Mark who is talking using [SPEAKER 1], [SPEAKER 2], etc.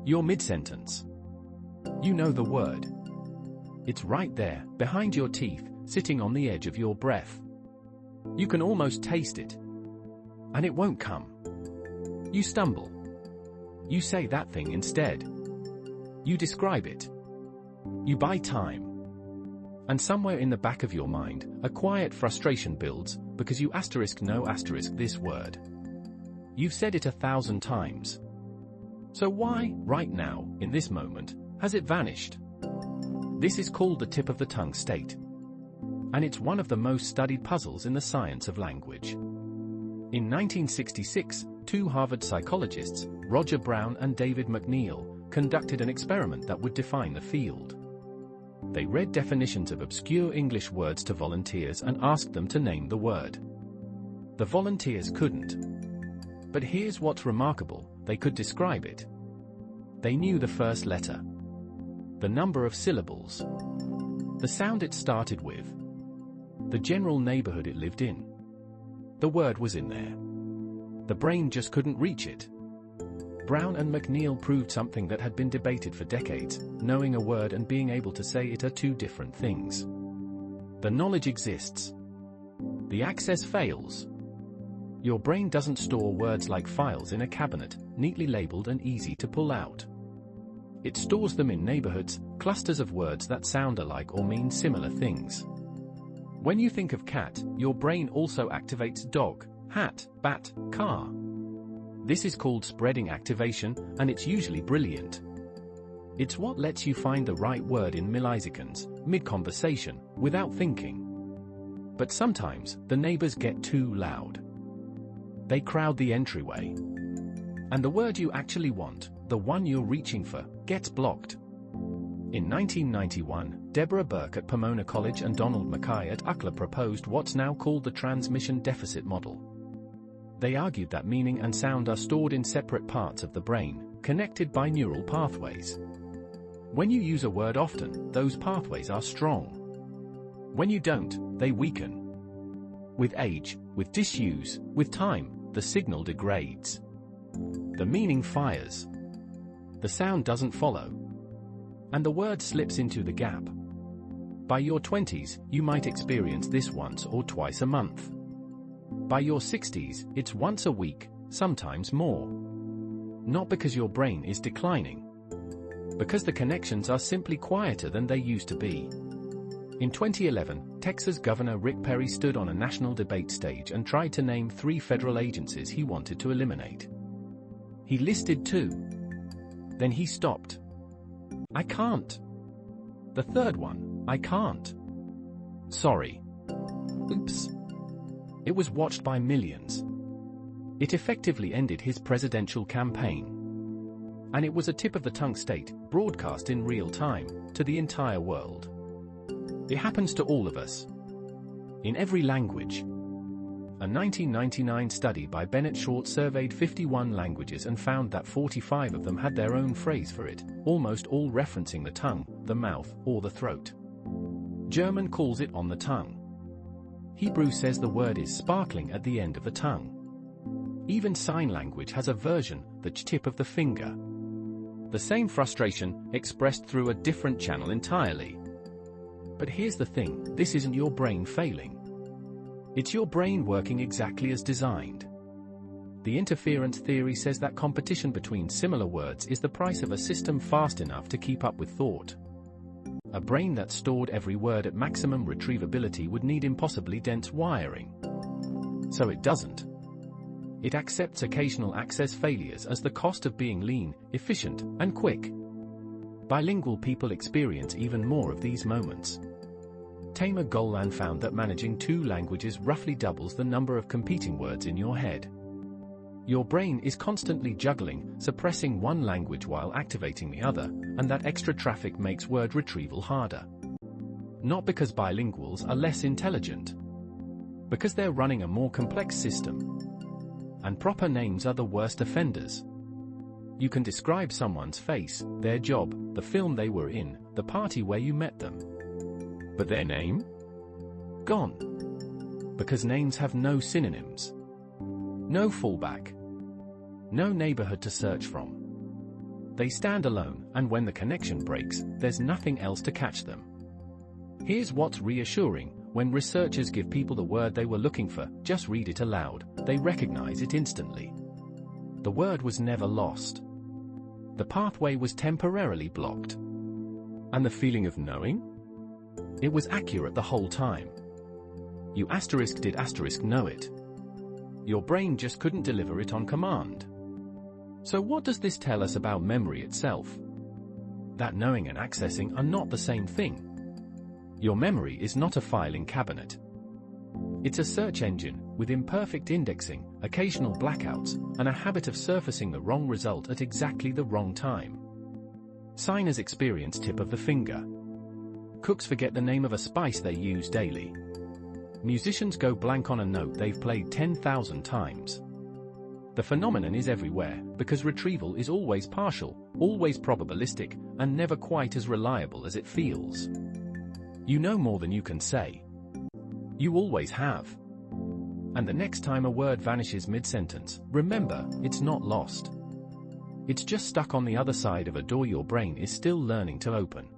[SPEAKER 1] You're mid-sentence. You know the word. It's right there, behind your teeth, sitting on the edge of your breath. You can almost taste it. And it won't come. You stumble. You say that thing instead. You describe it. You buy time. And somewhere in the back of your mind, a quiet frustration builds, because you no this word. You've said it 1,000 times. So why, right now, in this moment, has it vanished? This is called the tip of the tongue state. And it's one of the most studied puzzles in the science of language. In 1966, two Harvard psychologists, Roger Brown and David McNeill, conducted an experiment that would define the field. They read definitions of obscure English words to volunteers and asked them to name the word. The volunteers couldn't. But here's what's remarkable, they could describe it. They knew the first letter, the number of syllables, the sound it started with, the general neighborhood it lived in. The word was in there. The brain just couldn't reach it. Brown and McNeill proved something that had been debated for decades: knowing a word and being able to say it are two different things. The knowledge exists. The access fails. Your brain doesn't store words like files in a cabinet, neatly labeled and easy to pull out. It stores them in neighborhoods, clusters of words that sound alike or mean similar things. When you think of cat, your brain also activates dog, hat, bat, car. This is called spreading activation, and it's usually brilliant. It's what lets you find the right word in milliseconds, mid-conversation, without thinking. But sometimes, the neighbors get too loud. They crowd the entryway. And the word you actually want, the one you're reaching for, gets blocked. In 1991, Deborah Burke at Pomona College and Donald MacKay at UCLA proposed what's now called the transmission deficit model. They argued that meaning and sound are stored in separate parts of the brain, connected by neural pathways. When you use a word often, those pathways are strong. When you don't, they weaken. With age, with disuse, with time, the signal degrades. The meaning fires. The sound doesn't follow. And the word slips into the gap. By your 20s, you might experience this once or twice a month. By your 60s, it's once a week, sometimes more. Not because your brain is declining. Because the connections are simply quieter than they used to be. In 2011, Texas Governor Rick Perry stood on a national debate stage and tried to name 3 federal agencies he wanted to eliminate. He listed 2. Then he stopped. I can't. The third one, I can't. Sorry. Oops. It was watched by millions. It effectively ended his presidential campaign. And it was a tip of the tongue state, broadcast in real time, to the entire world. It happens to all of us. In every language. A 1999 study by Bennett Short surveyed 51 languages and found that 45 of them had their own phrase for it, almost all referencing the tongue, the mouth, or the throat. German calls it on the tongue. Hebrew says the word is sparkling at the end of the tongue. Even sign language has a version, the tip of the finger. The same frustration, expressed through a different channel entirely. But here's the thing, this isn't your brain failing. It's your brain working exactly as designed. The interference theory says that competition between similar words is the price of a system fast enough to keep up with thought. A brain that stored every word at maximum retrievability would need impossibly dense wiring. So it doesn't. It accepts occasional access failures as the cost of being lean, efficient, and quick. Bilingual people experience even more of these moments. Tamer Golan found that managing 2 languages roughly doubles the number of competing words in your head. Your brain is constantly juggling, suppressing one language while activating the other, and that extra traffic makes word retrieval harder. Not because bilinguals are less intelligent. Because they're running a more complex system. And proper names are the worst offenders. You can describe someone's face, their job, the film they were in, the party where you met them. But their name? Gone. Because names have no synonyms. No fallback. No neighborhood to search from. they stand alone, and when the connection breaks, there's nothing else to catch them. Here's what's reassuring: when researchers give people the word they were looking for, just read it aloud, they recognize it instantly. The word was never lost. The pathway was temporarily blocked. And the feeling of knowing? It was accurate the whole time. You did know it. Your brain just couldn't deliver it on command. So what does this tell us about memory itself? That knowing and accessing are not the same thing. Your memory is not a filing cabinet. It's a search engine, with imperfect indexing, occasional blackouts, and a habit of surfacing the wrong result at exactly the wrong time. Signers experience tip of the finger. Cooks forget the name of a spice they use daily. Musicians go blank on a note they've played 10,000 times. The phenomenon is everywhere, because retrieval is always partial, always probabilistic, and never quite as reliable as it feels. You know more than you can say. You always have. And the next time a word vanishes mid-sentence, remember, it's not lost. It's just stuck on the other side of a door your brain is still learning to open.